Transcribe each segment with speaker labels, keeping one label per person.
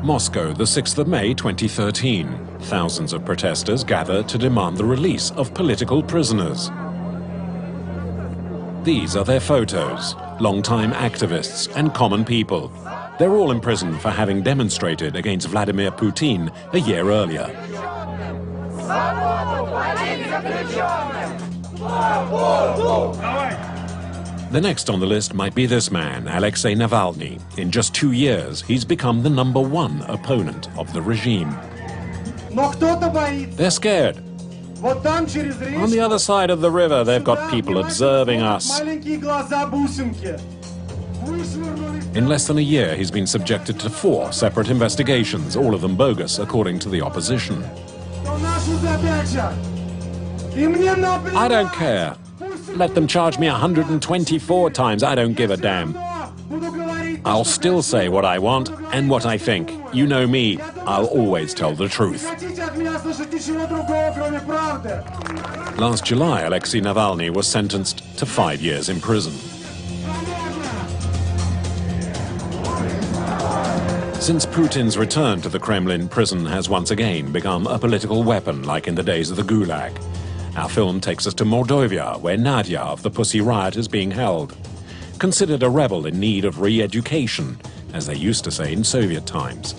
Speaker 1: Moscow, the 6th of May 2013. Thousands of protesters gather to demand the release of political prisoners. These are their photos, long-time activists and common people. They're all in prison for having demonstrated against Vladimir Putin a year earlier. The next on the list might be this man, Alexei Navalny. In just 2 years, he's become the #1 opponent of the regime. They're scared. On the other side of the river, they've got people observing us. In less than a year, he's been subjected to 4 separate investigations, all of them bogus, according to the opposition. I don't care. Let them charge me 124 times, I don't give a damn. I'll still say what I want and what I think. You know me, I'll always tell the truth. Last July, Alexei Navalny was sentenced to 5 years in prison. Since Putin's return to the Kremlin, prison has once again become a political weapon like in the days of the Gulag. Our film takes us to Mordovia, where Nadia of the Pussy Riot is being held. Considered a rebel in need of re-education, as they used to say in Soviet times.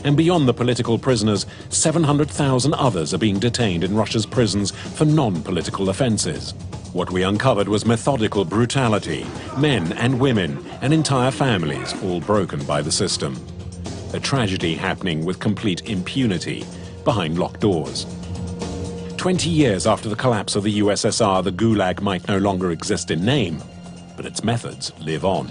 Speaker 1: And beyond the political prisoners, 700,000 others are being detained in Russia's prisons for non-political offences. What we uncovered was methodical brutality, men and women, and entire families, all broken by the system. A tragedy happening with complete impunity, behind locked doors. 20 years after the collapse of the USSR, the Gulag might no longer exist in name, but its methods live on.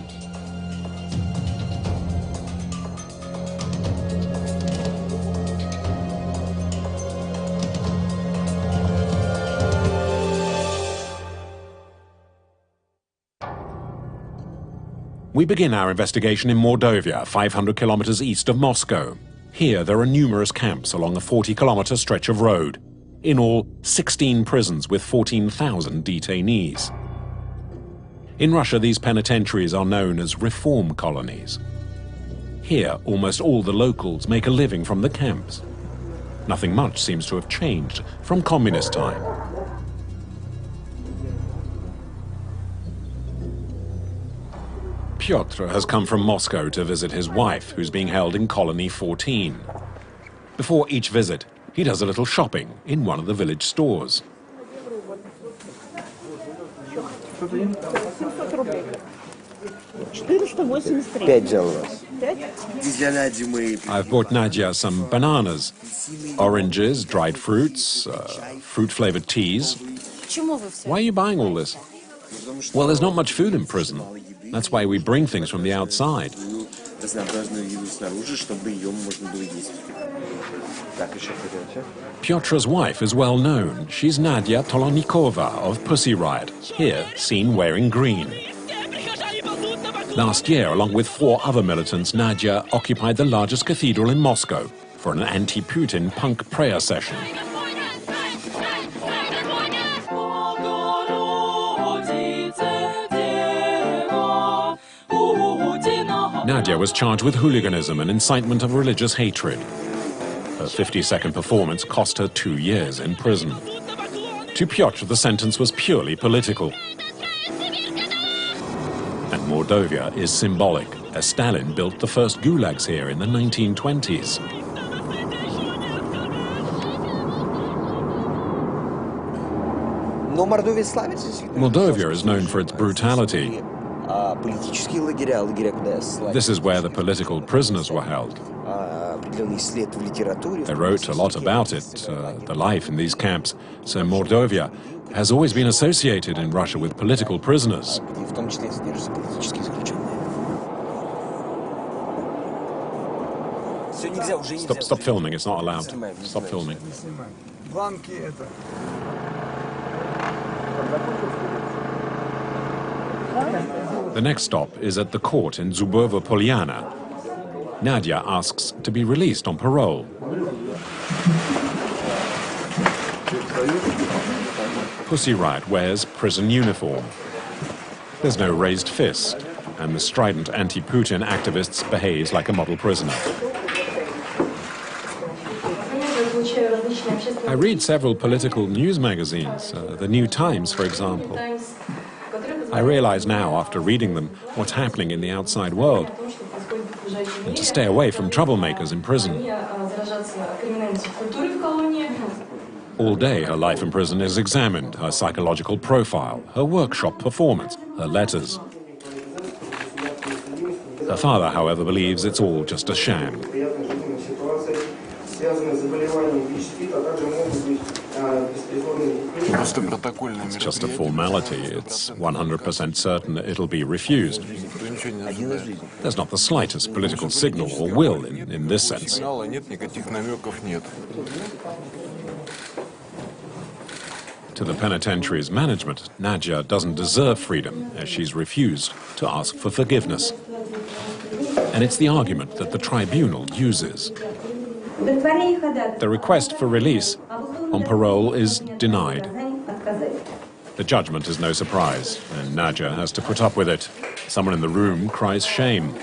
Speaker 1: We begin our investigation in Mordovia, 500 kilometers east of Moscow. Here there are numerous camps along a 40-kilometer stretch of road. In all, 16 prisons with 14,000 detainees. In Russia, these penitentiaries are known as reform colonies. Here, almost all the locals make a living from the camps. Nothing much seems to have changed from communist time. Pyotr has come from Moscow to visit his wife, who's being held in Colony 14. Before each visit, he does a little shopping in one of the village stores. I've bought Nadia some bananas, oranges, dried fruits, fruit-flavored teas. Why are you buying all this? Well, there's not much food in prison. That's why we bring things from the outside. Pyotr's wife is well known. She's Nadia Tolokonnikova of Pussy Riot, here seen wearing green. Last year, along with 4 other militants, Nadia occupied the largest cathedral in Moscow for an anti-Putin punk prayer session. Nadia was charged with hooliganism and incitement of religious hatred. Her 50-second performance cost her 2 years in prison. To Pyotr, the sentence was purely political. And Mordovia is symbolic, as Stalin built the first gulags here in the 1920s. Mordovia is known for its brutality. This is where the political prisoners were held. They wrote a lot about it, the life in these camps, so Mordovia has always been associated in Russia with political prisoners. Stop filming, it's not allowed. Stop filming. The next stop is at the court in Zubova Polyana. Nadia asks to be released on parole. Pussy Riot wears prison uniform. There's no raised fist, and the strident anti-Putin activists behaves like a model prisoner. I read several political news magazines, the New Times, for example. I realize now, after reading them, what's happening in the outside world, and to stay away from troublemakers in prison. All day, her life in prison is examined, her psychological profile, her workshop performance, her letters. Her father, however, believes it's all just a sham. It's just a formality. It's 100% certain that it'll be refused. There's not the slightest political signal or will in this sense. To the penitentiary's management, Nadia doesn't deserve freedom, as she's refused to ask for forgiveness. And it's the argument that the tribunal uses. The request for release on parole is denied. The judgment is no surprise, and Nadia has to put up with it. Someone in the room cries shame,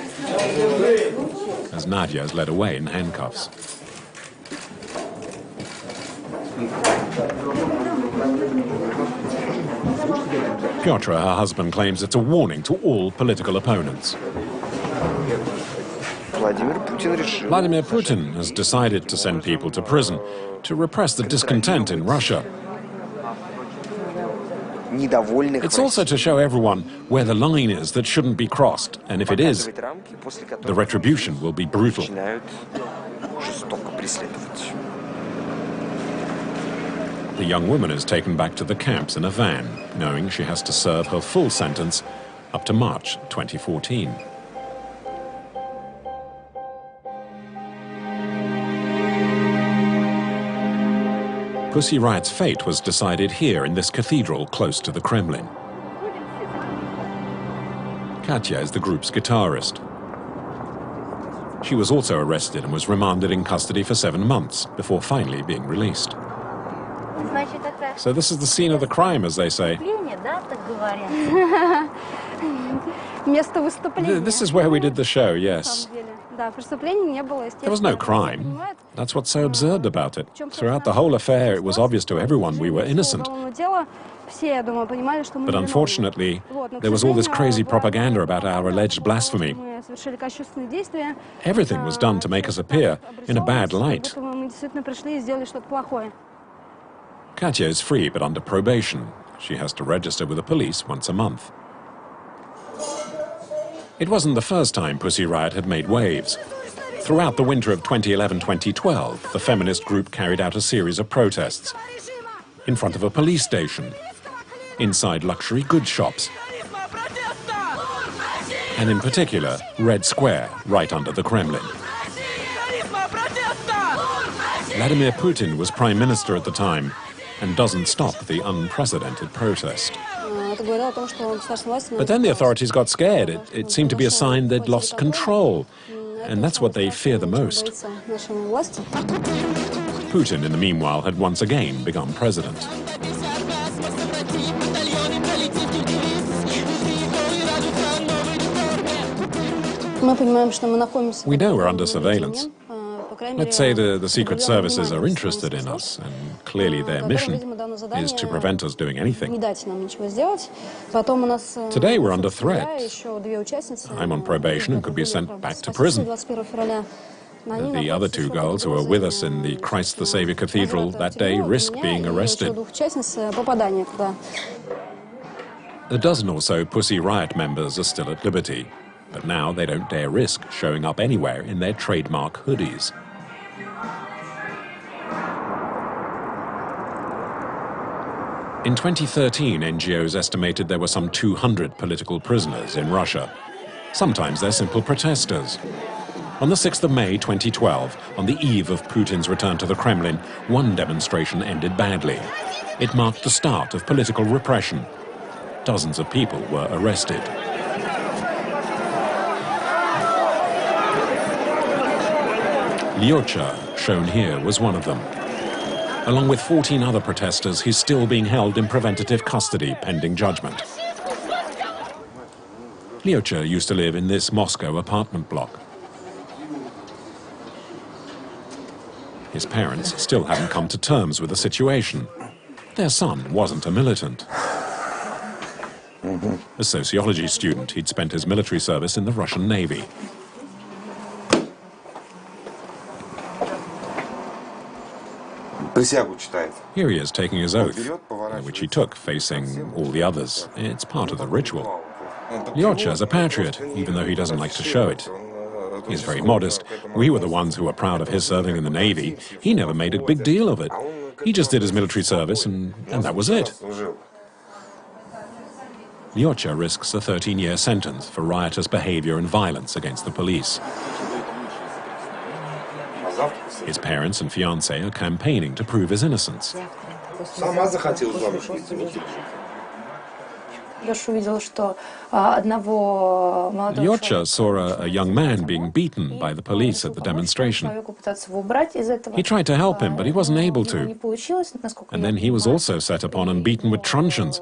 Speaker 1: as Nadia is led away in handcuffs. Piotr, her husband, claims it's a warning to all political opponents. Vladimir Putin has decided to send people to prison to repress the discontent in Russia. It's also to show everyone where the line is that shouldn't be crossed, and if it is, the retribution will be brutal. The young woman is taken back to the camps in a van, knowing she has to serve her full sentence up to March 2014. Pussy Riot's fate was decided here in this cathedral close to the Kremlin. Katya is the group's guitarist. She was also arrested and was remanded in custody for 7 months before finally being released. So this is the scene of the crime, as they say. This is where we did the show, yes. There was no crime. That's what's so absurd about it. Throughout the whole affair, it was obvious to everyone we were innocent. But unfortunately, there was all this crazy propaganda about our alleged blasphemy. Everything was done to make us appear in a bad light. Katya is free, but under probation. She has to register with the police once a month. It wasn't the first time Pussy Riot had made waves. Throughout the winter of 2011-2012, the feminist group carried out a series of protests in front of a police station, inside luxury goods shops, and in particular, Red Square, right under the Kremlin. Vladimir Putin was prime minister at the time and doesn't stop the unprecedented protest. But then the authorities got scared. It seemed to be a sign they'd lost control, and that's what they fear the most. Putin, in the meanwhile, had once again become president. We know we're under surveillance. Let's say the secret services are interested in us, and clearly their mission is to prevent us doing anything. Today we're under threat. I'm on probation and could be sent back to prison. The other 2 girls who were with us in the Christ the Saviour Cathedral that day risk being arrested. A dozen or so Pussy Riot members are still at liberty, but now they don't dare risk showing up anywhere in their trademark hoodies. In 2013, NGOs estimated there were some 200 political prisoners in Russia. Sometimes they're simple protesters. On the 6th of May 2012, on the eve of Putin's return to the Kremlin, one demonstration ended badly. It marked the start of political repression. Dozens of people were arrested. Liotcha, shown here, was one of them. Along with 14 other protesters, he's still being held in preventative custody pending judgment. Liotcha used to live in this Moscow apartment block. His parents still haven't come to terms with the situation. Their son wasn't a militant. A sociology student, he'd spent his military service in the Russian Navy. Here he is taking his oath, which he took facing all the others. It's part of the ritual. Lyotcha is a patriot, even though he doesn't like to show it. He's very modest. We were the ones who were proud of his serving in the Navy. He never made a big deal of it. He just did his military service, and that was it. Lyotcha risks a 13-year sentence for riotous behavior and violence against the police. His parents and fiancé are campaigning to prove his innocence. Lyotcha saw a young man being beaten by the police at the demonstration. He tried to help him, but he wasn't able to. And then he was also set upon and beaten with truncheons.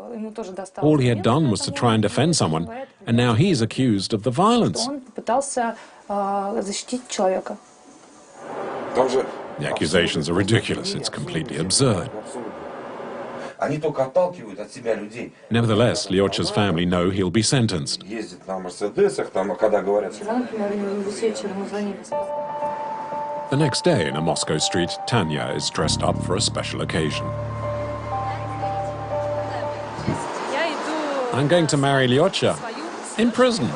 Speaker 1: All he had done was to try and defend someone, and now he's accused of the violence. The accusations are ridiculous. It's completely absurd. Nevertheless, Lyotcha's family know he'll be sentenced. The next day, in a Moscow street, Tanya is dressed up for a special occasion. I'm going to marry Lyotcha in prison.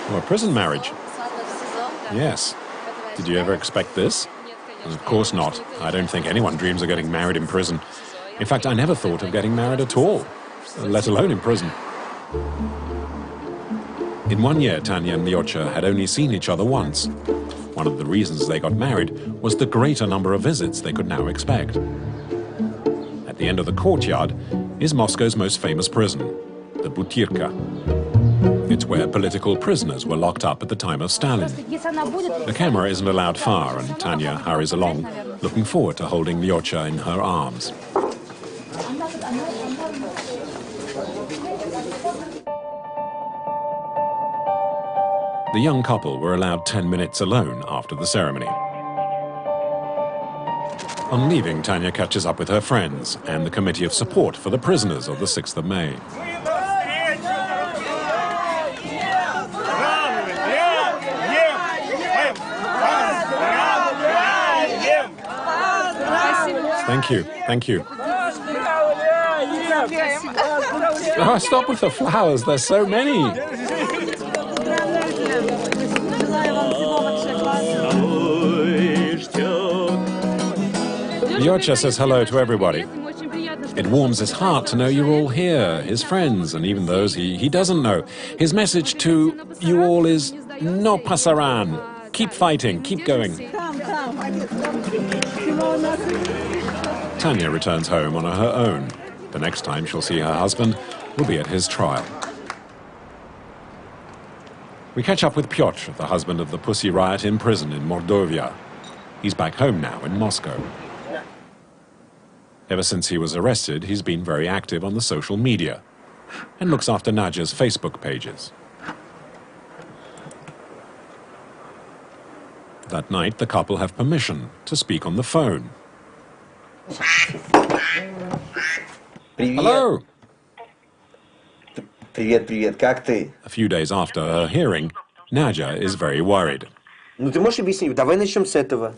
Speaker 1: Oh, a prison marriage? Yes. Did you ever expect this? Of course not. I don't think anyone dreams of getting married in prison. In fact, I never thought of getting married at all, let alone in prison. In 1 year, Tanya and Lyotcha had only seen each other once. One of the reasons they got married was the greater number of visits they could now expect. At the end of the courtyard is Moscow's most famous prison, the Butyrka. It's where political prisoners were locked up at the time of Stalin. The camera isn't allowed far, and Tanya hurries along, looking forward to holding Lyotcha in her arms. The young couple were allowed 10 minutes alone after the ceremony. On leaving, Tanya catches up with her friends and the Committee of Support for the Prisoners of the 6th of May. Thank you, thank you. Oh, stop with the flowers, there's so many. Lyotcha says hello to everybody. It warms his heart to know you're all here, his friends, and even those he doesn't know. His message to you all is, no pasaran. Keep fighting, keep going. Tanya returns home on her own. The next time she'll see her husband will be at his trial. We catch up with Pyotr, the husband of the Pussy Riot in prison in Mordovia. He's back home now in Moscow. Ever since he was arrested, he's been very active on the social media and looks after Nadia's Facebook pages. That night, the couple have permission to speak on the phone. Hello!
Speaker 2: Привет, привет, как ты?
Speaker 1: A few days after her hearing, Nadia is very worried.
Speaker 2: Ну ты можешь объяснить? Давай начнем с этого.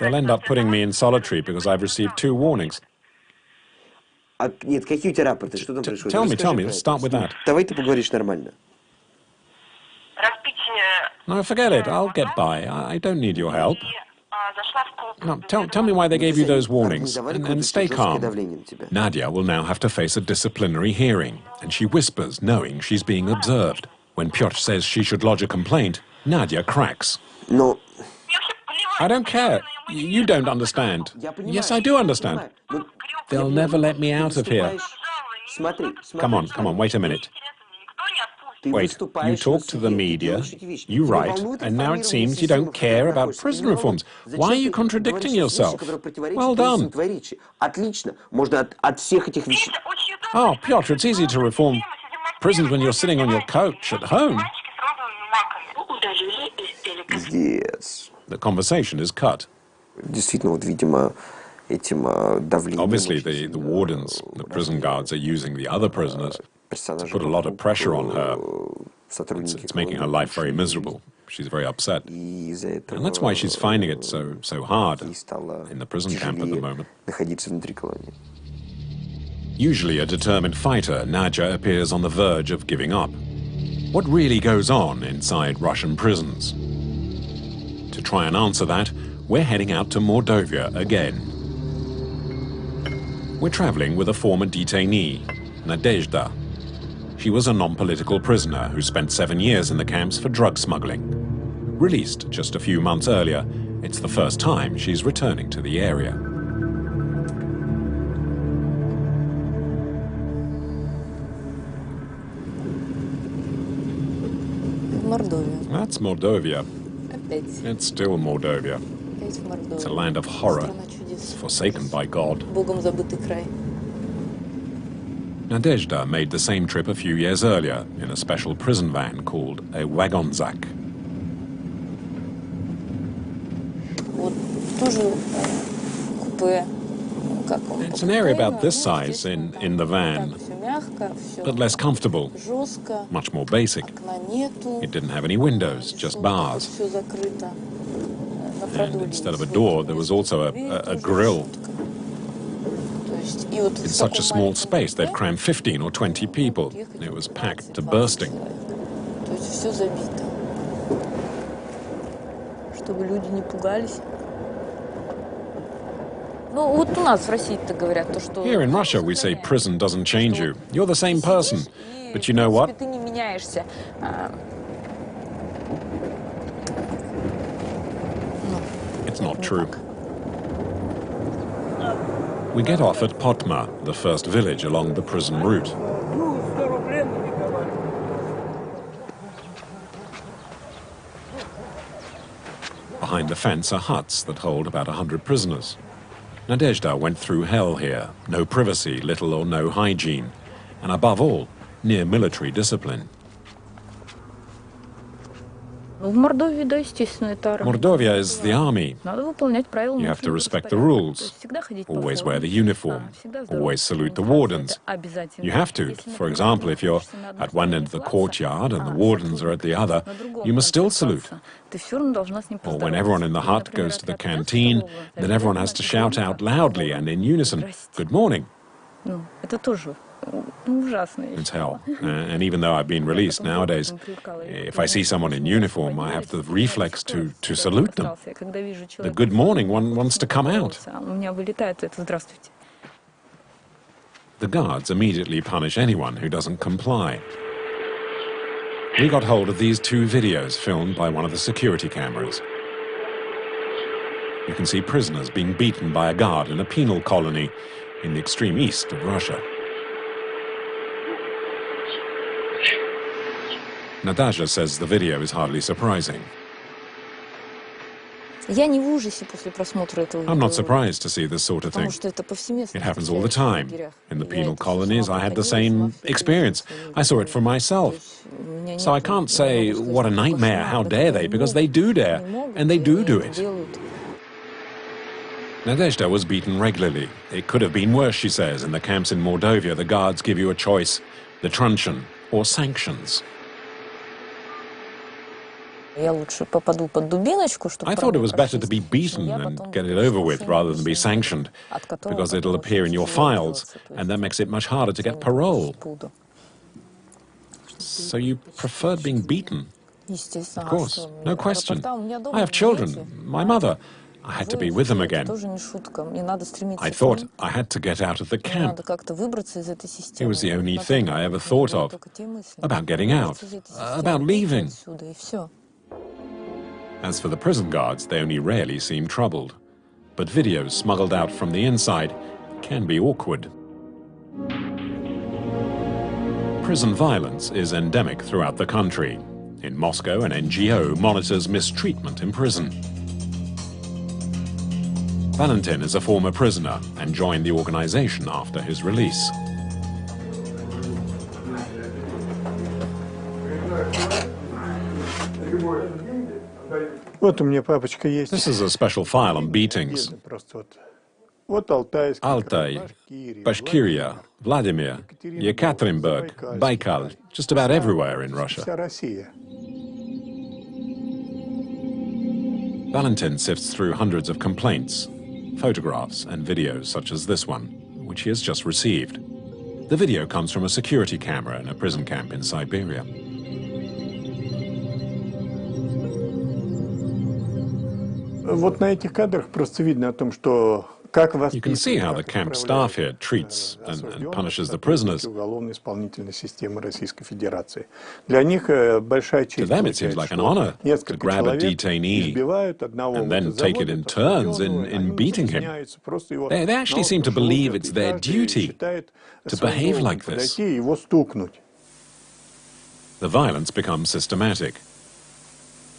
Speaker 1: They'll end up putting me in solitary because I've received 2 warnings.
Speaker 2: Нет, какие у тебя рапорты? Что там происходит?
Speaker 1: Tell me, let's start with that.
Speaker 2: Давай ты поговоришь нормально.
Speaker 1: No, forget it, I'll get by. I don't need your help. No, tell me why they gave you those warnings, and stay calm. Nadia will now have to face a disciplinary hearing, and she whispers, knowing she's being observed. When Pyotr says she should lodge a complaint, Nadia cracks.
Speaker 2: No.
Speaker 1: I don't care. You don't understand. Yes, I do understand. They'll never let me out of here. Come on, wait a minute. Wait, you talk to the media, you write, and now it seems you don't care about prison reforms. Why are you contradicting yourself? Well done. Oh, Pyotr, it's easy to reform prisons when you're sitting on your couch at home.
Speaker 2: Пиздец.
Speaker 1: The conversation is cut.
Speaker 2: Действительно, вот, видимо, этим давлением...
Speaker 1: Obviously, the wardens, the prison guards, are using the other prisoners to put a lot of pressure on her. It's making her life very miserable. She's very upset. And that's why she's finding it so hard in the prison camp at the moment. Usually a determined fighter, Nadia appears on the verge of giving up. What really goes on inside Russian prisons? To try and answer that, we're heading out to Mordovia again. We're traveling with a former detainee, Nadezhda. She was a non-political prisoner who spent 7 years in the camps for drug smuggling. Released just a few months earlier, it's the first time she's returning to the area.
Speaker 3: Mordovia.
Speaker 1: That's Mordovia. It's still Mordovia. It's a land of horror, forsaken by God. Nadezhda made the same trip a few years earlier in a special prison van called a wagonzak. It's an area about this size in the van, but less comfortable, much more basic. It didn't have any windows, just bars. And instead of a door, there was also a grill. In such a small space, they'd crammed 15 or 20 people. It was packed to bursting. Here in Russia, we say prison doesn't change you. You're the same person. But you know what? It's not true. We get off at Potma, the first village along the prison route. Behind the fence are huts that hold about 100 prisoners. Nadezhda went through hell here. No privacy, little or no hygiene. And above all, near military discipline. Mordovia is the army. You have to respect the rules, always wear the uniform, always salute the wardens. You have to. For example, if you're at one end of the courtyard and the wardens are at the other, you must still salute. Or when everyone in the hut goes to the canteen, then everyone has to shout out loudly and in unison, "Good morning." It's hell. And even though I've been released nowadays, if I see someone in uniform, I have the reflex to salute them. The good morning one wants to come out. The guards immediately punish anyone who doesn't comply. We got hold of these 2 videos filmed by one of the security cameras. You can see prisoners being beaten by a guard in a penal colony in the extreme east of Russia. Natasha says the video is hardly surprising. I'm not surprised to see this sort of thing. It happens all the time. In the penal colonies, I had the same experience. I saw it for myself. So I can't say, what a nightmare, how dare they, because they do dare, and they do it. Nadezhda was beaten regularly. It could have been worse, she says. In the camps in Mordovia, the guards give you a choice, the truncheon or sanctions. I thought it was better to be beaten and get it over with rather than be sanctioned, because it'll appear in your files, and that makes it much harder to get parole. So you preferred being beaten? Of course, no question. I have children, my mother. I had to be with them again. I thought I had to get out of the camp. It was the only thing I ever thought of, about getting out, about leaving. As for the prison guards, they only rarely seem troubled. But videos smuggled out from the inside can be awkward. Prison violence is endemic throughout the country. In Moscow, an NGO monitors mistreatment in prison. Valentin is a former prisoner and joined the organization after his release. This is a special file on beatings. Altai, Bashkiria, Vladimir, Yekaterinburg, Baikal, just about everywhere in Russia. Valentin sifts through hundreds of complaints, photographs and videos such as this one, which he has just received. The video comes from a security camera in a prison camp in Siberia. You can see how the camp staff here treats and punishes the prisoners. To them it seems like an honor to grab a detainee and then take it in turns in beating him. They actually seem to believe it's their duty to behave like this. The violence becomes systematic.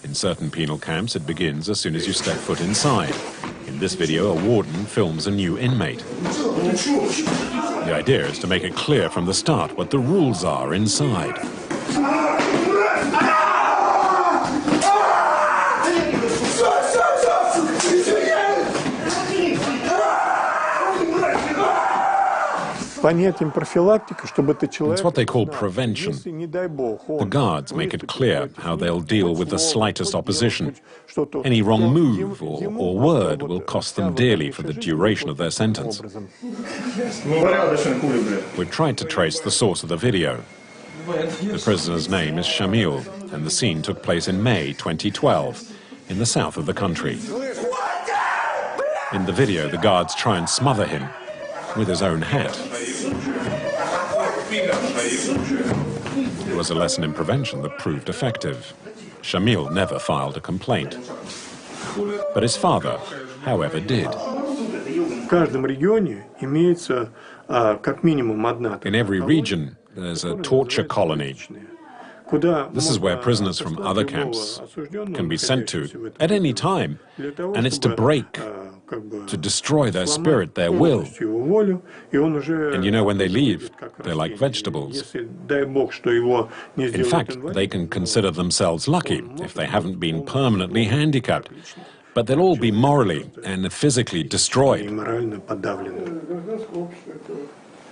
Speaker 1: In certain penal camps, it begins as soon as you step foot inside. In this video, a warden films a new inmate. The idea is to make it clear from the start what the rules are inside. It's what they call prevention. The guards make it clear how they'll deal with the slightest opposition. Any wrong move or word will cost them dearly for the duration of their sentence. We've tried to trace the source of the video. The prisoner's name is Shamil, and the scene took place in May 2012 in the south of the country. In the video, the guards try and smother him with his own hat. It was a lesson in prevention that proved effective. Shamil never filed a complaint. But his father, however, did. In every region, there's a torture colony. This is where prisoners from other camps can be sent to at any time, and it's to break, to destroy their spirit, their will. And you know, when they leave, they're like vegetables. In fact, they can consider themselves lucky if they haven't been permanently handicapped, but they'll all be morally and physically destroyed.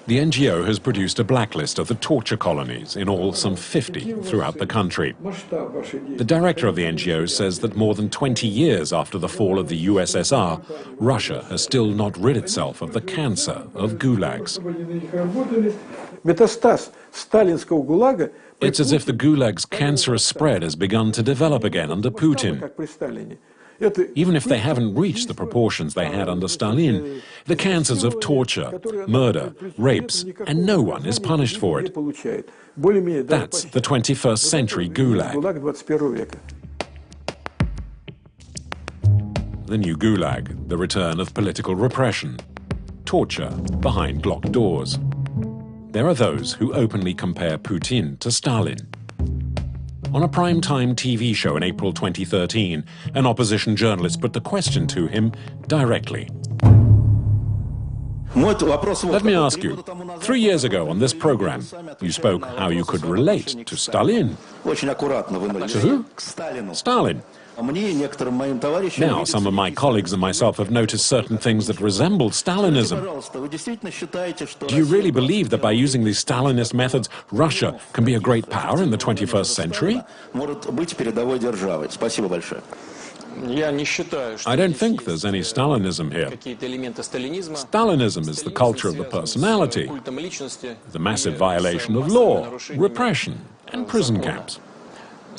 Speaker 1: The NGO has produced a blacklist of the torture colonies, in all some 50 throughout the country. The director of the NGO says that more than 20 years after the fall of the USSR, Russia has still not rid itself of the cancer of gulags. It's as if the gulag's cancerous spread has begun to develop again under Putin. Even if they haven't reached the proportions they had under Stalin, the cancers of torture, murder, rapes, and no one is punished for it. That's the 21st century gulag. The new gulag, the return of political repression, torture behind locked doors. There are those who openly compare Putin to Stalin. On a prime-time TV show in April 2013, an opposition journalist put the question to him directly. Let me ask you, 3 years ago on this program, you spoke how you could relate to Stalin. To who? Stalin. Now, some of my colleagues and myself have noticed certain things that resemble Stalinism. Do you really believe that by using these Stalinist methods, Russia can be a great power in the 21st century? I don't think there's any Stalinism here. Stalinism is the culture of the personality, the massive violation of law, repression, and prison camps.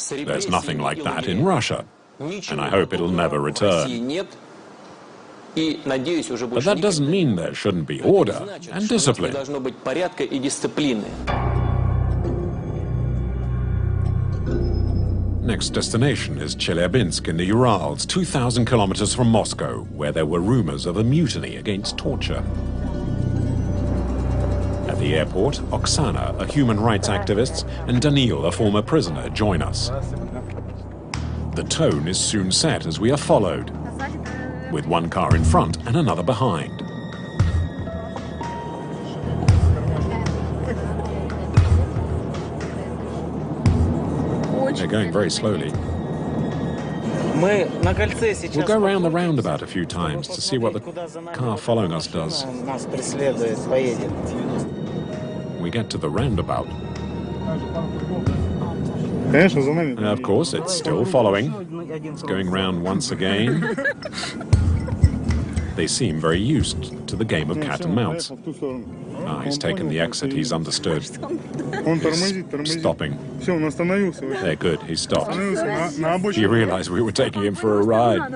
Speaker 1: There's nothing like that in Russia, and I hope it'll never return. But that doesn't mean there shouldn't be order and discipline. Next destination is Chelyabinsk in the Urals, 2,000 kilometers from Moscow, where there were rumors of a mutiny against torture. At the airport, Oksana, a human rights activist, and Daniil, a former prisoner, join us. The tone is soon set as we are followed, with one car in front and another behind. They're going very slowly. We'll go round the roundabout a few times to see what the car following us does. We get to the roundabout. And of course, it's still following. It's going round once again. They seem very used to the game of cat and mouse. Ah, he's taken the exit, he's understood. He's stopping. They're good, he stopped. He realized we were taking him for a ride.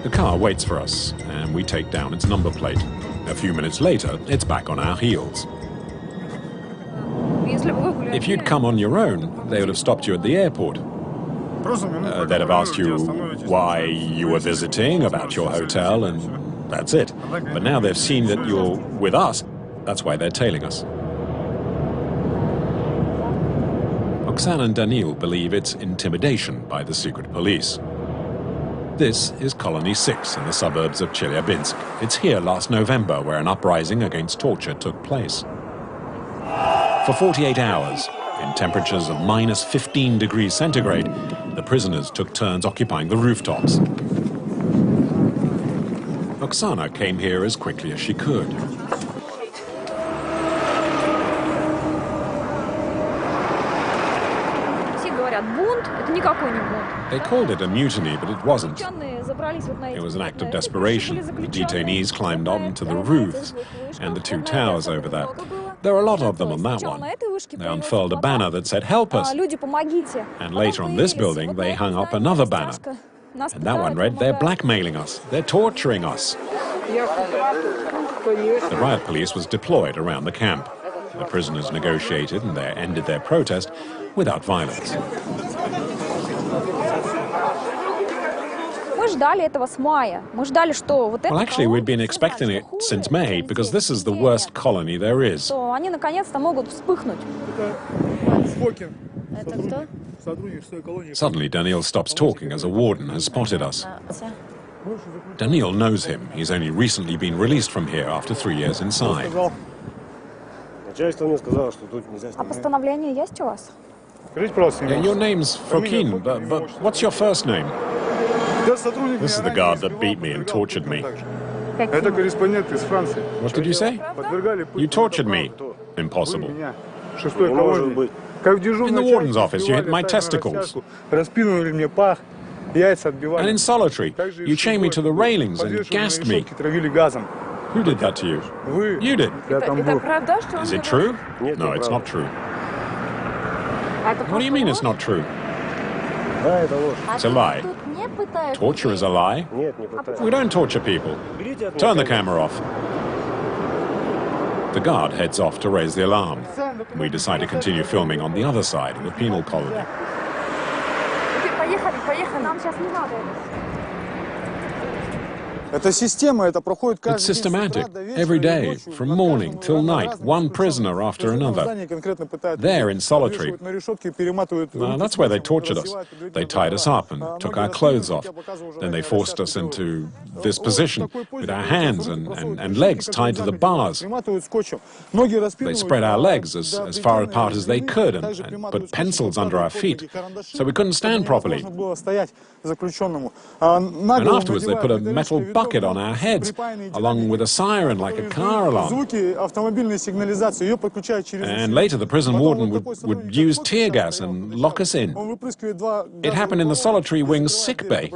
Speaker 1: The car waits for us, and we take down its number plate. A few minutes later, it's back on our heels. If you'd come on your own, they would have stopped you at the airport. They'd have asked you why you were visiting, about your hotel, and that's it. But now they've seen that you're with us, that's why they're tailing us. Oksana and Daniil believe it's intimidation by the secret police. This is Colony 6 in the suburbs of Chelyabinsk. It's here last November where an uprising against torture took place. For 48 hours, in temperatures of minus 15 degrees centigrade, the prisoners took turns occupying the rooftops. Oksana came here as quickly as she could. They called it a mutiny, but it wasn't. It was an act of desperation. The detainees climbed onto the roofs and the two towers over that. There were a lot of them on that one. They unfurled a banner that said, "Help us." And later on this building, they hung up another banner. And that one read, "They're blackmailing us. They're torturing us." The riot police was deployed around the camp. The prisoners negotiated and they ended their protest without violence. Well, actually, we'd been expecting it since May, because this is the worst colony there is. Suddenly, Daniil stops talking as a warden has spotted us. Daniil knows him. He's only recently been released from here after 3 years inside. Yeah, your name's Fokin, but what's your first name? This is the guard that beat me and tortured me. What did you say? You tortured me. Impossible. In the warden's office, you hit my testicles. And in solitary, you chained me to the railings and gassed me. Who did that to you? You did. Is it true? No, it's not true. What do you mean it's not true? It's a lie. Torture is a lie. We don't torture people. Turn the camera off. The guard heads off to raise the alarm. We decide to continue filming on the other side of the penal colony. It's systematic. Every day, from morning till night, one prisoner after another. There in solitary. Well, that's where they tortured us. They tied us up and took our clothes off. Then they forced us into this position with our hands and legs tied to the bars. They spread our legs as far apart as they could and put pencils under our feet so we couldn't stand properly. And afterwards they put a metal bucket on our heads, along with a siren like a car alarm. And later the prison warden would use tear gas and lock us in. It happened in the solitary wing's sick bay.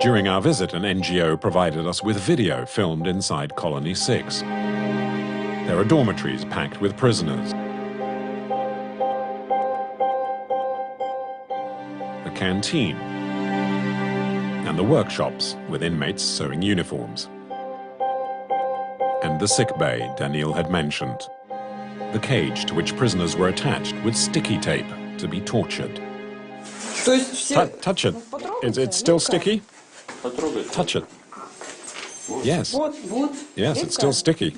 Speaker 1: During our visit, an NGO provided us with video filmed inside Colony 6. There are dormitories packed with prisoners. Canteen, and the workshops with inmates sewing uniforms. And the sick bay Daniil had mentioned. The cage to which prisoners were attached with sticky tape to be tortured. Touch it. It's still sticky? Touch it. Yes. Yes, it's still sticky.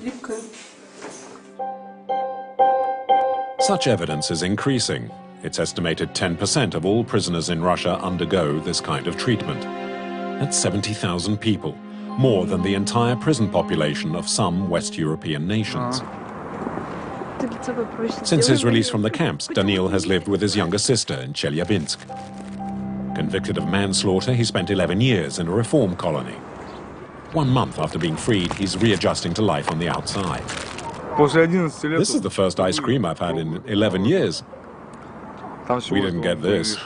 Speaker 1: Such evidence is increasing. It's estimated 10% of all prisoners in Russia undergo this kind of treatment. That's 70,000 people, more than the entire prison population of some West European nations. Since his release from the camps, Danil has lived with his younger sister in Chelyabinsk. Convicted of manslaughter, he spent 11 years in a reform colony. 1 month after being freed, he's readjusting to life on the outside. This is the first ice cream I've had in 11 years. We didn't get this.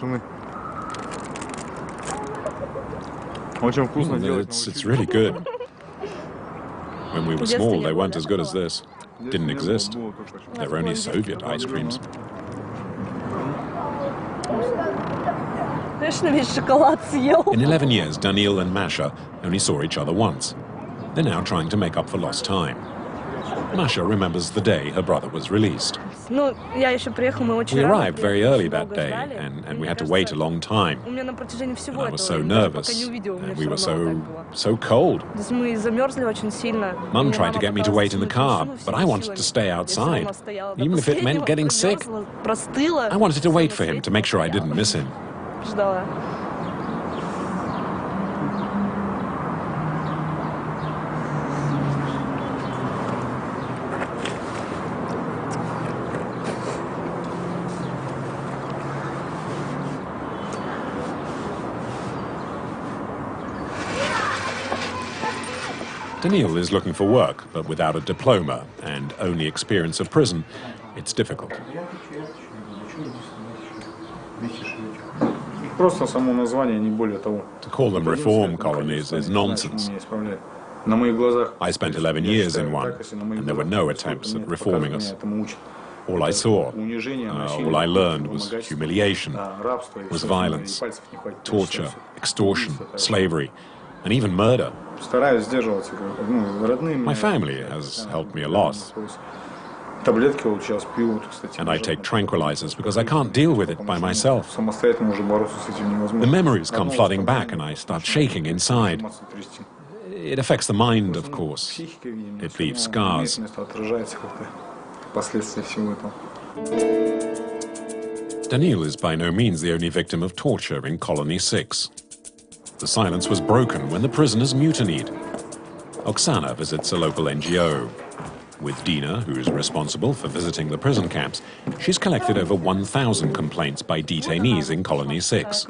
Speaker 1: It's really good. When we were small, they weren't as good as this. Didn't exist. They were only Soviet ice creams. In 11 years, Danil and Masha only saw each other once. They're now trying to make up for lost time. Masha remembers the day her brother was released. We arrived very early that day, and we had to wait a long time. And I was so nervous, and we were so cold. Mum tried to get me to wait in the car, but I wanted to stay outside, even if it meant getting sick. I wanted to wait for him to make sure I didn't miss him. Danil is looking for work, but without a diploma and only experience of prison, it's difficult. To call them reform colonies is nonsense. I spent 11 years in one, and there were no attempts at reforming us. All I saw, all I learned was humiliation, was violence, torture, extortion, slavery, and even murder. My family has helped me a lot. And I take tranquilizers because I can't deal with it by myself. The memories come flooding back and I start shaking inside. It affects the mind, of course. It leaves scars. Danil is by no means the only victim of torture in Colony 6. The silence was broken when the prisoners mutinied. Oksana visits a local NGO. With Dina, who is responsible for visiting the prison camps, she's collected over 1,000 complaints by detainees in Colony 6.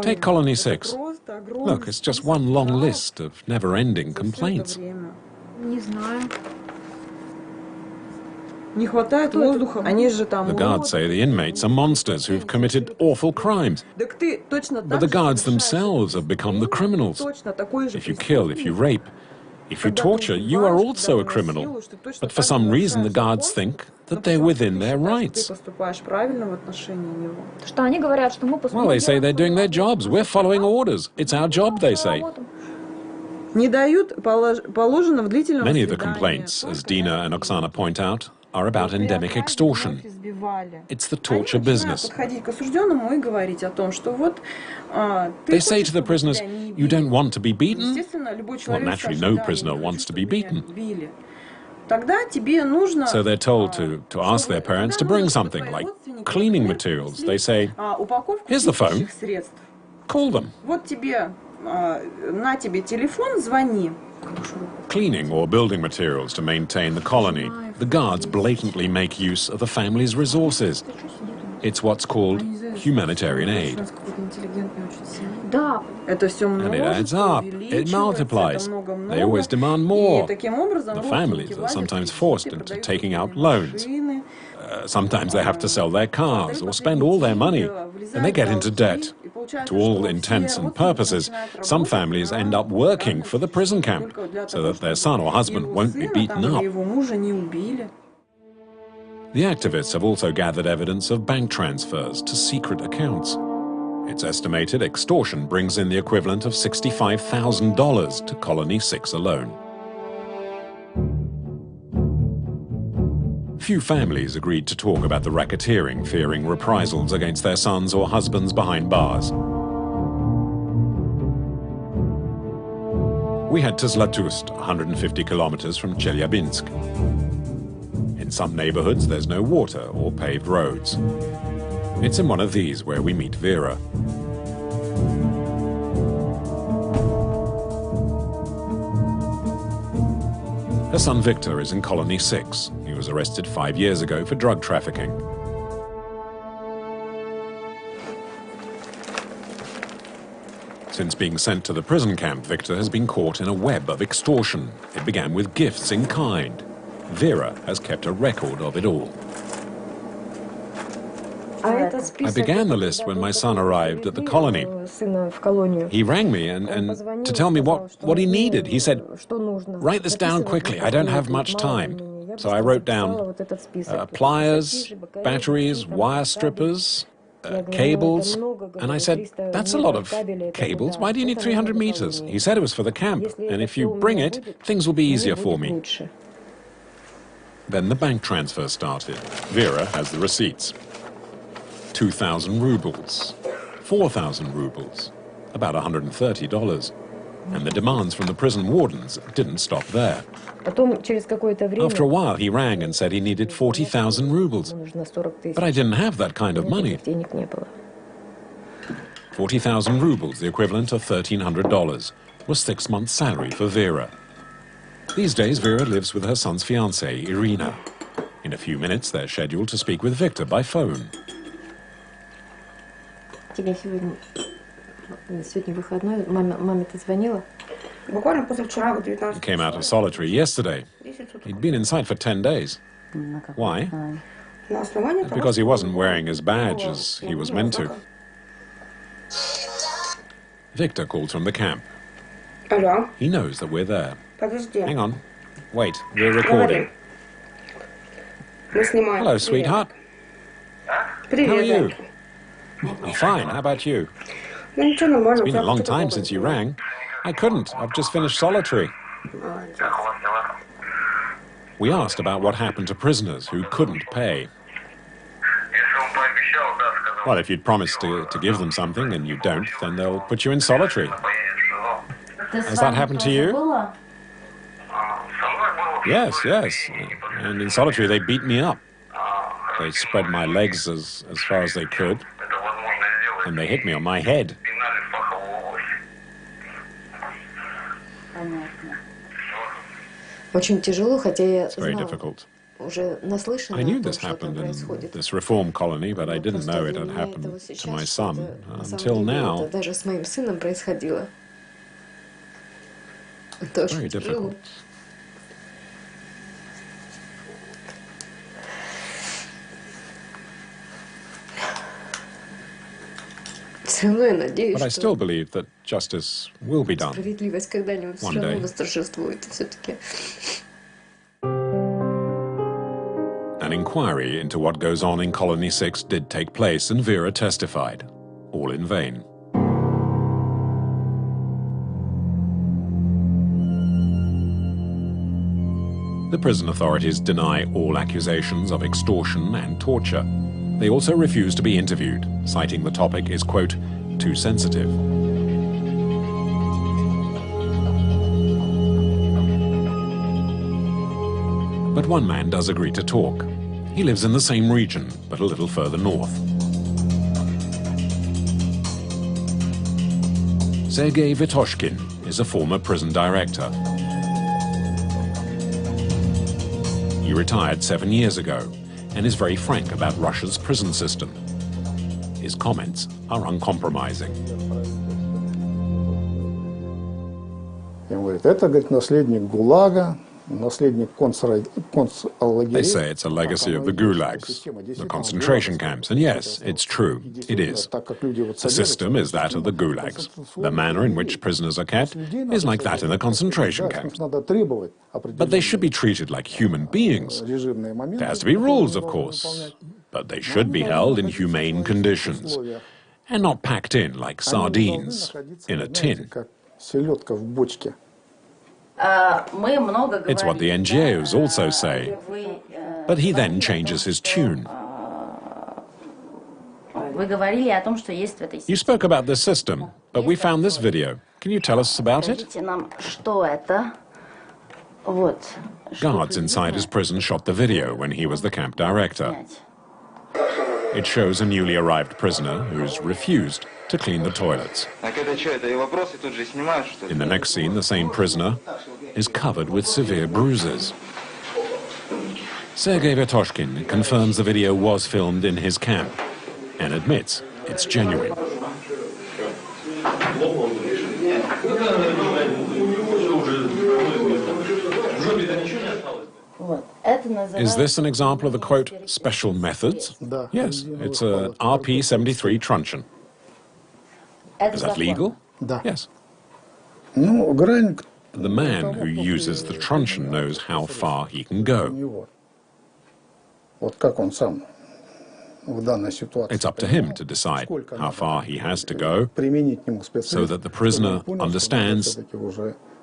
Speaker 1: Take Colony 6. Look, it's just one long list of never-ending complaints. The guards say the inmates are monsters who've committed awful crimes. But the guards themselves have become the criminals. If you kill, if you rape, if you torture, you are also a criminal. But for some reason the guards think that they're within their rights. Well, they say they're doing their jobs. We're following orders. It's our job, they say. Many of the complaints, as Dina and Oksana point out, are about endemic extortion. It's the torture business. They say to the prisoners, you don't want to be beaten? Well, naturally, no prisoner wants to be beaten. So they're told to ask their parents to bring something, like cleaning materials. They say, here's the phone, call them. Cleaning or building materials to maintain the colony, the guards blatantly make use of the family's resources. It's what's called humanitarian aid. And it adds up, it multiplies. They always demand more. The families are sometimes forced into taking out loans. Sometimes they have to sell their cars or spend all their money, and they get into debt. To all intents and purposes, some families end up working for the prison camp so that their son or husband won't be beaten up. The activists have also gathered evidence of bank transfers to secret accounts. It's estimated extortion brings in the equivalent of $65,000 to Colony 6 alone. Few families agreed to talk about the racketeering, fearing reprisals against their sons or husbands behind bars. We head to Zlatust, 150 kilometers from Chelyabinsk. In some neighborhoods, there's no water or paved roads. It's in one of these where we meet Vera. Her son Victor is in Colony 6. He was arrested 5 years ago for drug trafficking. Since being sent to the prison camp, Victor has been caught in a web of extortion. It began with gifts in kind. Vera has kept a record of it all. I began the list when my son arrived at the colony. He rang me and to tell me what he needed. He said, "Write this down quickly, I don't have much time." So I wrote down pliers, batteries, wire strippers, cables, and I said, "That's a lot of cables. Why do you need 300 meters? He said it was for the camp, and if you bring it, things will be easier for me. Then the bank transfer started. Vera has the receipts. 2,000 rubles, 4,000 rubles, about $130. And the demands from the prison wardens didn't stop there. After a while, he rang and said he needed 40,000 rubles. But I didn't have that kind of money. 40,000 rubles, the equivalent of $1,300, was 6 months' salary for Vera. These days, Vera lives with her son's fiancée, Irina. In a few minutes, they're scheduled to speak with Victor by phone.
Speaker 3: Тебе сегодня выходной, маме ты звонила?
Speaker 1: He came out of solitary yesterday. He'd been inside for 10 days. Why? Because he wasn't wearing his badge as he was meant to. Victor calls from the camp. He knows that we're there. Hang on. Wait, we're recording. Hello, sweetheart. How are you? I'm fine. How about you? It's been a long time since you rang. I couldn't. I've just finished solitary. We asked about what happened to prisoners who couldn't pay. Well, if you'd promised to give them something and you don't, then they'll put you in solitary. Has that happened to you? Yes, yes. And in solitary, they beat me up. They spread my legs as far as they could. And they hit me on my head. It's very difficult. I knew this happened in this reform colony, but I didn't know it had happened to my son until now. Very difficult. But I still believe that justice will be done one day. An inquiry into what goes on in Colony 6 did take place, and Vera testified, all in vain. The prison authorities deny all accusations of extortion and torture. They also refuse to be interviewed, citing the topic is, quote, too sensitive. But one man does agree to talk. He lives in the same region, but a little further north. Sergei Vitoshkin is a former prison director. He retired 7 years ago and is very frank about Russia's prison system. His comments are uncompromising. They say it's a legacy of the gulags, the concentration camps, and yes, it's true, it is. The system is that of the gulags. The manner in which prisoners are kept is like that in the concentration camps. But they should be treated like human beings. There has to be rules, of course, but they should be held in humane conditions, and not packed in like sardines in a tin. It's what the NGOs also say. But he then changes his tune. You spoke about this system, but we found this video. Can you tell us about it? Guards inside his prison shot the video when he was the camp director. It shows a newly arrived prisoner who's refused to clean the toilets. In the next scene, the same prisoner is covered with severe bruises. Sergei Vetoshkin confirms the video was filmed in his camp and admits it's genuine. Is this an example of the, quote, special methods? Yes, it's a RP-73 truncheon. Is that legal? Yes. The man who uses the truncheon knows how far he can go. It's up to him to decide how far he has to go so that the prisoner understands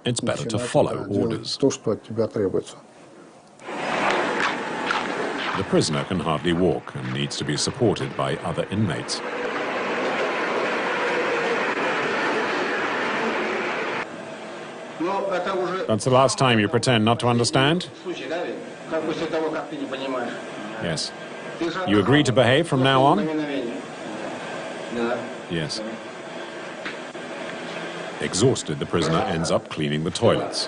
Speaker 1: it's better to follow orders. The prisoner can hardly walk and needs to be supported by other inmates. That's the last time you pretend not to understand? Yes. You agree to behave from now on? Yes. Exhausted, the prisoner ends up cleaning the toilets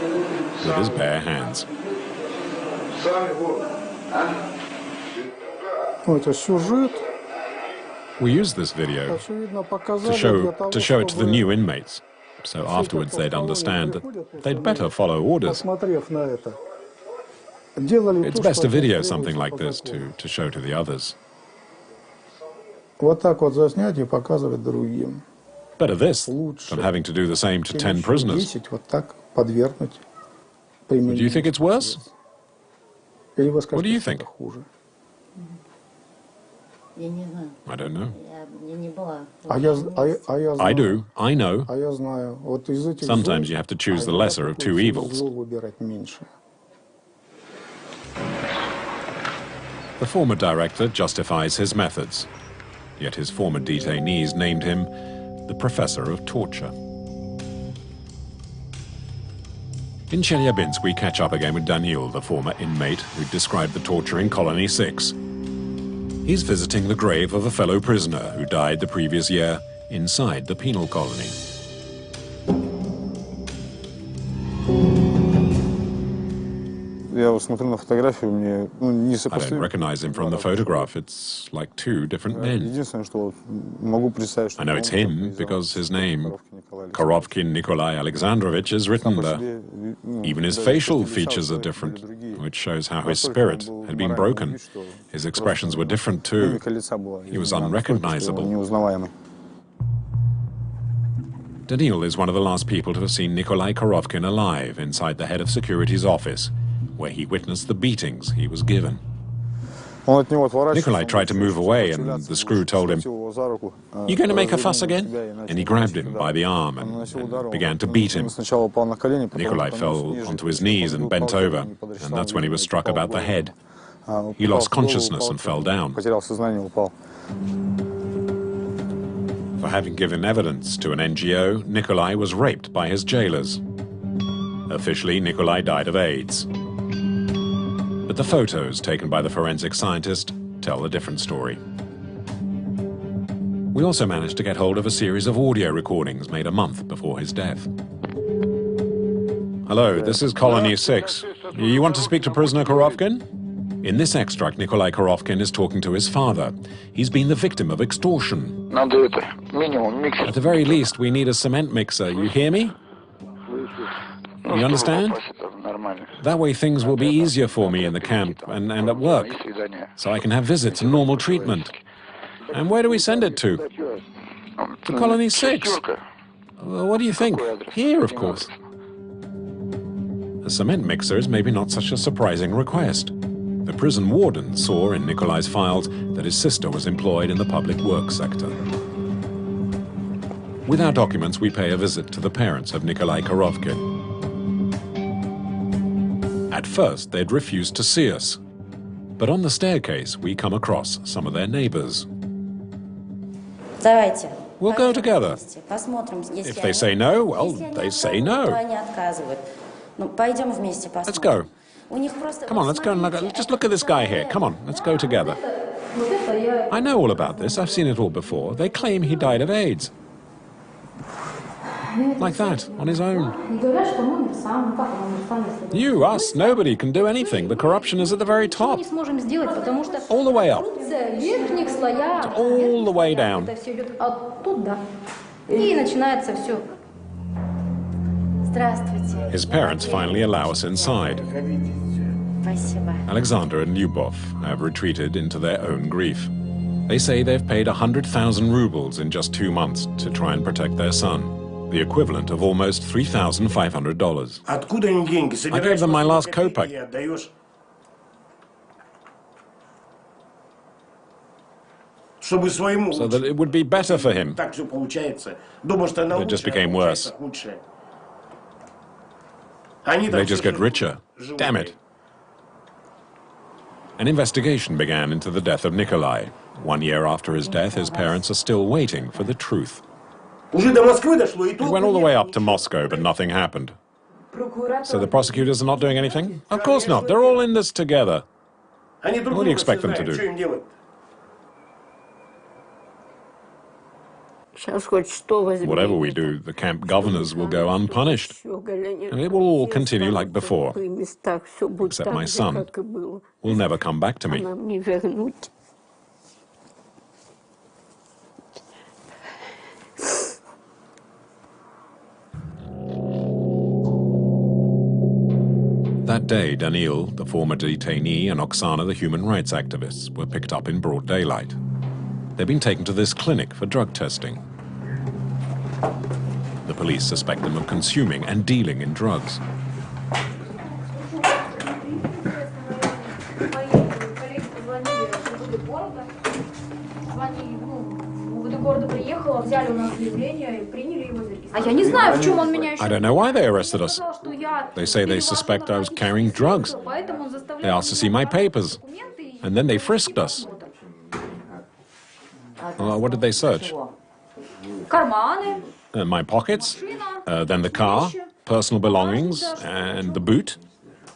Speaker 1: with his bare hands. We use this video to show it to the new inmates, so afterwards they'd understand that they'd better follow orders. It's best to video something like this to show to the others. Better this than having to do the same to 10 prisoners. Do you think it's worse? What do you think? I don't know. I do. I know. Sometimes you have to choose the lesser of two evils. The former director justifies his methods, yet his former detainees named him the professor of torture. In Chelyabinsk, we catch up again with Daniil, the former inmate who described the torture in Colony 6. He's visiting the grave of a fellow prisoner who died the previous year inside the penal colony. I don't recognize him from the photograph. It's like two different men. I know it's him because his name, Korovkin Nikolai Alexandrovich, is written there. Even his facial features are different, which shows how his spirit had been broken. His expressions were different too. He was unrecognizable. Daniil is one of the last people to have seen Nikolai Korovkin alive inside the head of security's office, where he witnessed the beatings he was given. Nikolai tried to move away, and the screw told him, "You going to make a fuss again?" And he grabbed him by the arm and began to beat him. Nikolai fell onto his knees and bent over, and that's when he was struck about the head. He lost consciousness and fell down. For having given evidence to an NGO, Nikolai was raped by his jailers. Officially, Nikolai died of AIDS. But the photos taken by the forensic scientist tell a different story. We also managed to get hold of a series of audio recordings made a month before his death. Hello, this is Colony 6. You want to speak to prisoner Korovkin? In this extract, Nikolai Korovkin is talking to his father. He's been the victim of extortion. At the very least, we need a cement mixer. You hear me? You understand? That way things will be easier for me in the camp and at work, so I can have visits and normal treatment. And where do we send it to? To Colony 6. Well, what do you think? Here, of course. A cement mixer is maybe not such a surprising request. The prison warden saw in Nikolai's files that his sister was employed in the public works sector. With our documents, we pay a visit to the parents of Nikolai Korovkin. At first, they'd refused to see us. But on the staircase, we come across some of their neighbors. We'll go together. If they say no, well, they say no. Let's go. Come on, let's go and just look at this guy here. Come on, let's go together. I know all about this. I've seen it all before. They claim he died of AIDS. Like that, on his own. You, us, nobody can do anything. The corruption is at the very top. All the way up. It's all the way down. His parents finally allow us inside. Alexander and Lyubov have retreated into their own grief. They say they've paid 100,000 rubles in just 2 months to try and protect their son, the equivalent of almost $3,500. I gave them my last kopeck. So that it would be better for him. It just became worse. They just get richer. Damn it. An investigation began into the death of Nikolai. 1 year after his death, his parents are still waiting for the truth. It went all the way up to Moscow, but nothing happened. So the prosecutors are not doing anything? Of course not. They're all in this together. What do you expect them to do? Whatever we do, the camp governors will go unpunished. And it will all continue like before. Except my son will never come back to me. That day, Daniil, the former detainee, and Oksana, the human rights activist, were picked up in broad daylight. They've been taken to this clinic for drug testing. The police suspect them of consuming and dealing in drugs. I don't know why they arrested us. They say they suspect I was carrying drugs. They asked to see my papers, and then they frisked us. What did they search? My pockets, then the car, personal belongings, and the boot.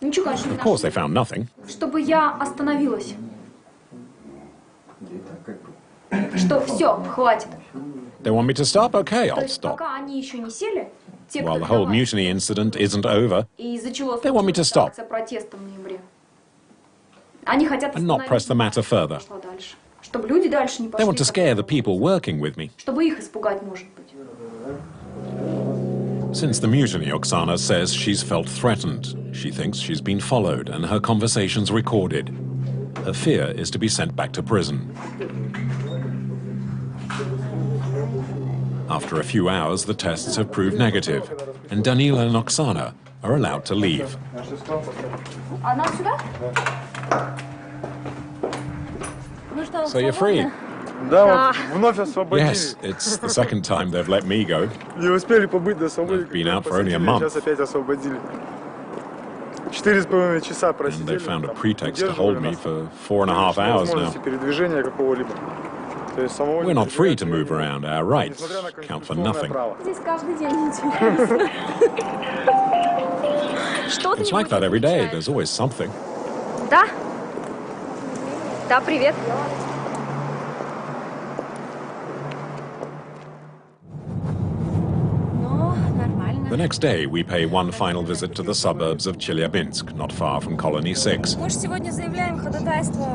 Speaker 1: Of course, they found nothing. They want me to stop? Okay, I'll stop. While the whole mutiny incident isn't over, they want me to stop and not press the matter further. They want to scare the people working with me. Since the mutiny, Oksana says she's felt threatened. She thinks she's been followed and her conversations recorded. Her fear is to be sent back to prison. After a few hours, the tests have proved negative, and Daniil and Oksana are allowed to leave. So you're free? Yes, it's the second time they've let me go. I've been out for only a month. And they've found a pretext to hold me for 4.5 hours now. We're not free to move around. Our rights count for nothing. It's like that every day. There's always something.
Speaker 4: Да, привет.
Speaker 1: The next day, we pay one final visit to the suburbs of Chelyabinsk, not far from Colony 6.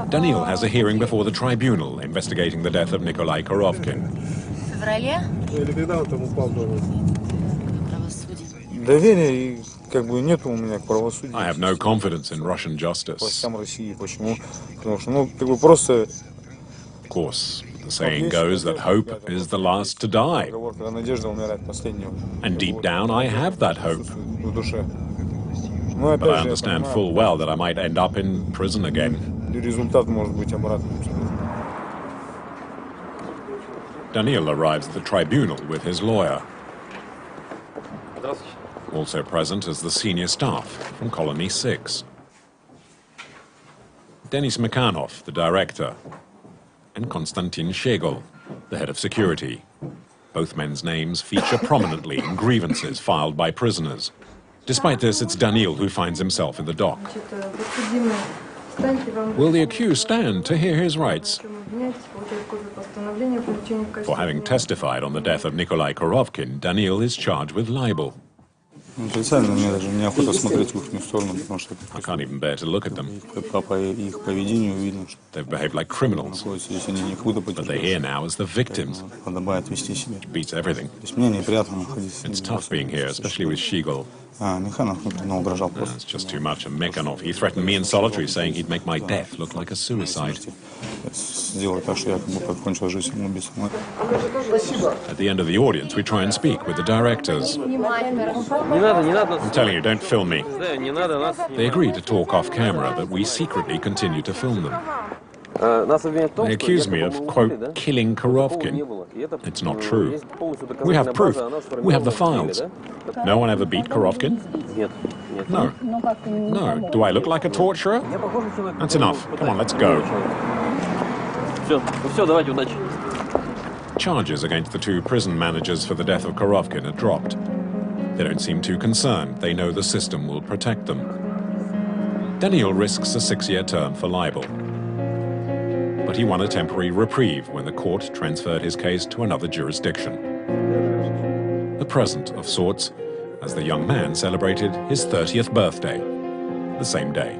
Speaker 1: Daniil has a hearing before the tribunal investigating the death of Nikolai Korovkin. I have no confidence in Russian justice. Of course, the saying goes that hope is the last to die. And deep down, I have that hope. But I understand full well that I might end up in prison again. Daniil arrives at the tribunal with his lawyer. Also present is the senior staff from Colony 6. Denis Mikhanov, the director, and Konstantin Shegol, the head of security. Both men's names feature prominently in grievances filed by prisoners. Despite this, it's Daniil who finds himself in the dock. Will the accused stand to hear his rights? For having testified on the death of Nikolai Korovkin, Daniil is charged with libel. I can't even bear to look at them. They've behaved like criminals, but they're here now as the victims, which beats everything. It's tough being here, especially with Shigol. It's just too much. And Mekhanov, he threatened me in solitary, saying he'd make my death look like a suicide. At the end of the audience, we try and speak with the directors. I'm telling you, don't film me. They agree to talk off camera, but we secretly continue to film them. They accuse me of, quote, killing Korovkin. It's not true. We have proof. We have the files. No one ever beat Korovkin? No. No. Do I look like a torturer? That's enough. Come on, let's go. Charges against the two prison managers for the death of Korovkin are dropped. They don't seem too concerned. They know the system will protect them. Daniil risks a 6-year term for libel. But he won a temporary reprieve when the court transferred his case to another jurisdiction. A present of sorts, as the young man celebrated his 30th birthday, the same day.